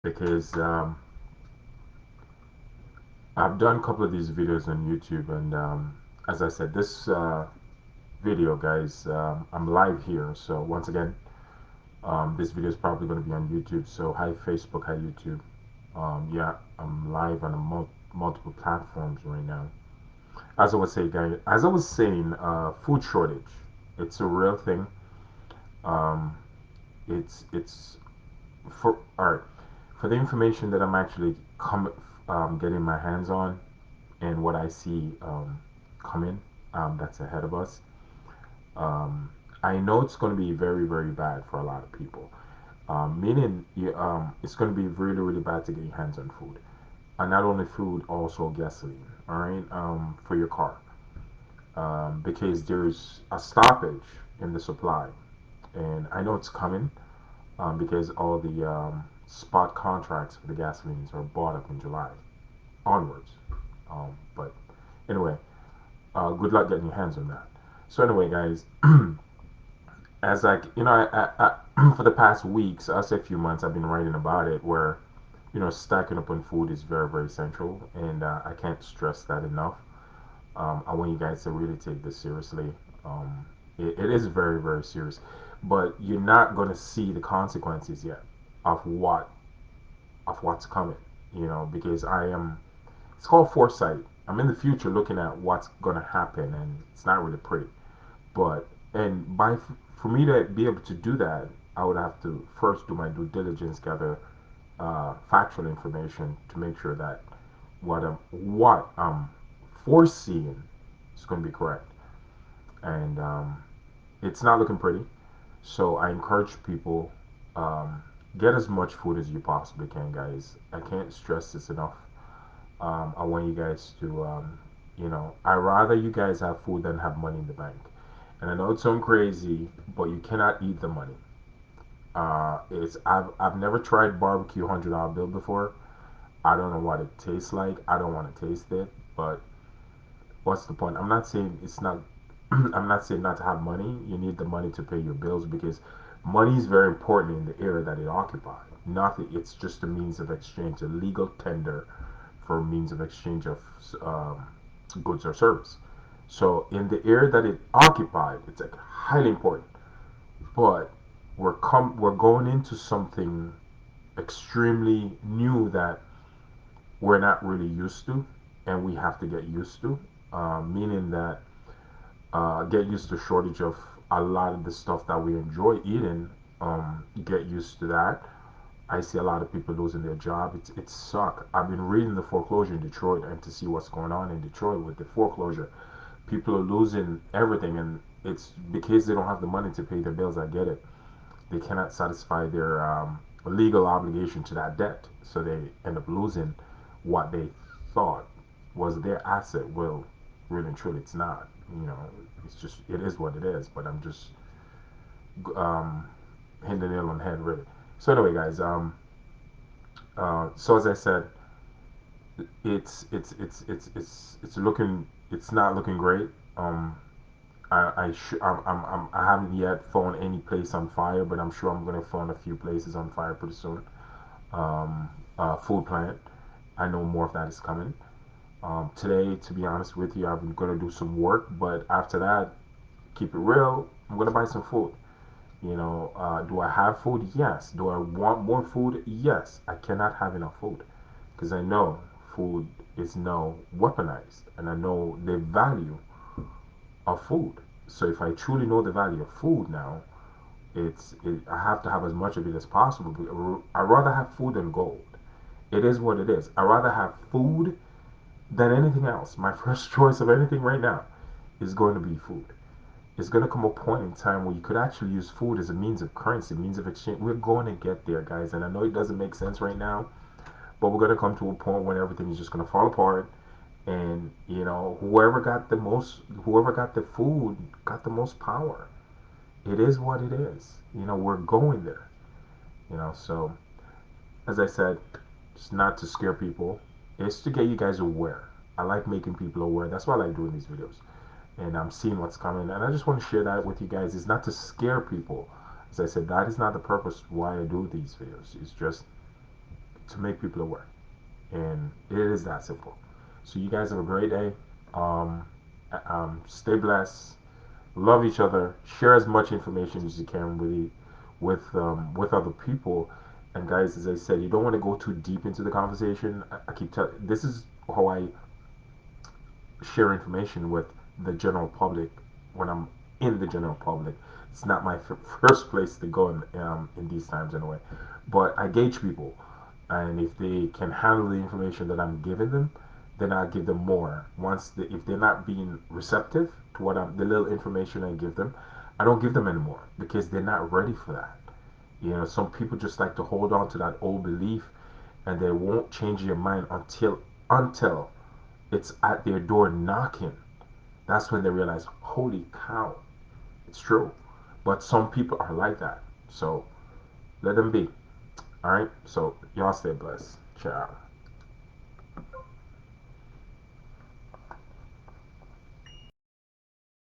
because I've done a couple of these videos on YouTube, and as I said, this video, guys, I'm live here. So once again, this video is probably going to be on YouTube. So hi Facebook, hi YouTube. Yeah, I'm live on a multiple platforms right now. As I was saying, guys, as I was saying, food shortage. It's a real thing. Um, it's for all right. For the information that I'm actually getting my hands on, and what I see coming, that's ahead of us. Um, I know it's going to be very, very bad for a lot of people. Meaning, it's going to be really, really bad to get your hands on food. And not only food, also gasoline. All right, for your car, because there's a stoppage in the supply, and I know it's coming because all the spot contracts for the gasolines are bought up in July onwards. But anyway, good luck getting your hands on that. So anyway, guys, as like for the past weeks, I'll say a few months, I've been writing about it. Where stacking up on food is very, very central, and I can't stress that enough. I want you guys to really take this seriously. It is very, very serious, but you're not going to see the consequences yet of what's coming. Because I am. It's called foresight. I'm in the future looking at what's going to happen, and it's not really pretty. But and by for me to be able to do that, I would have to first do my due diligence, gather factual information to make sure that what I'm foreseeing is going to be correct. And it's not looking pretty. So I encourage people, get as much food as you possibly can, guys. I can't stress this enough. I want you guys to, I rather you guys have food than have money in the bank. And I know it sounds crazy, but you cannot eat the money. It's I've never tried barbecue $100 bill before. I don't know what it tastes like. I don't want to taste it. But what's the point? I'm not saying it's not. I'm not saying not to have money. You need the money to pay your bills because money is very important in the era that it occupied. Nothing. It's just a means of exchange, a legal tender for means of exchange of um, goods or service. So in the area that it occupied, it's like highly important. But we're going into something extremely new that we're not really used to, and we have to get used to. Meaning that get used to shortage of a lot of the stuff that we enjoy eating. Get used to that. I see a lot of people losing their job. It's suck. I've been reading the foreclosure in Detroit and to see what's going on in Detroit with the foreclosure. People are losing everything, and it's because they don't have the money to pay their bills. I get it. They cannot satisfy their legal obligation to that debt, so they end up losing what they thought was their asset. Well, really and truly, it's not. It's just it is what it is. But I'm just um, hitting the nail on the head, really. So anyway, guys. So as I said, it's looking. It's not looking great. Um, I haven't yet found any place on fire, but I'm sure I'm gonna find a few places on fire pretty soon. Food plant. I know more of that is coming. Today, to be honest with you, I'm gonna do some work, but after that, keep it real. I'm gonna buy some food. Do I have food? Yes. Do I want more food? Yes. I cannot have enough food because I know food is now weaponized, and I know the value of food. So if I truly know the value of food now, I have to have as much of it as possible. I rather have food than gold. It is what it is. I rather have food than anything else. My first choice of anything right now is going to be food. It's going to come a point in time where you could actually use food as a means of currency, means of exchange. We're going to get there, guys. And I know it doesn't make sense right now, but we're going to come to a point when everything is just going to fall apart. And whoever got the food got the most power. It is what it is. We're going there. So as I said, it's not to scare people. It's to get you guys aware. I like making people aware. That's why I like doing these videos. And I'm seeing what's coming. And I just want to share that with you guys. It's not to scare people. As I said, that is not the purpose why I do these videos. It's just to make people aware, and it is that simple. So you guys have a great day. Um, Stay blessed. Love each other. Share as much information as you can with other people. And guys, as I said, you don't want to go too deep into the conversation. I keep telling. This is how I share information with the general public when I'm in the general public. It's not my first place to go in these times anyway. But I gauge people, and if they can handle the information that I'm giving them, then I give them more. If they're not being receptive to the little information I give them, I don't give them anymore because they're not ready for that. Some people just like to hold on to that old belief, and they won't change their mind until it's at their door knocking. That's when they realize, holy cow, it's true. But some people are like that. So let them be. All right. So y'all stay blessed. Ciao.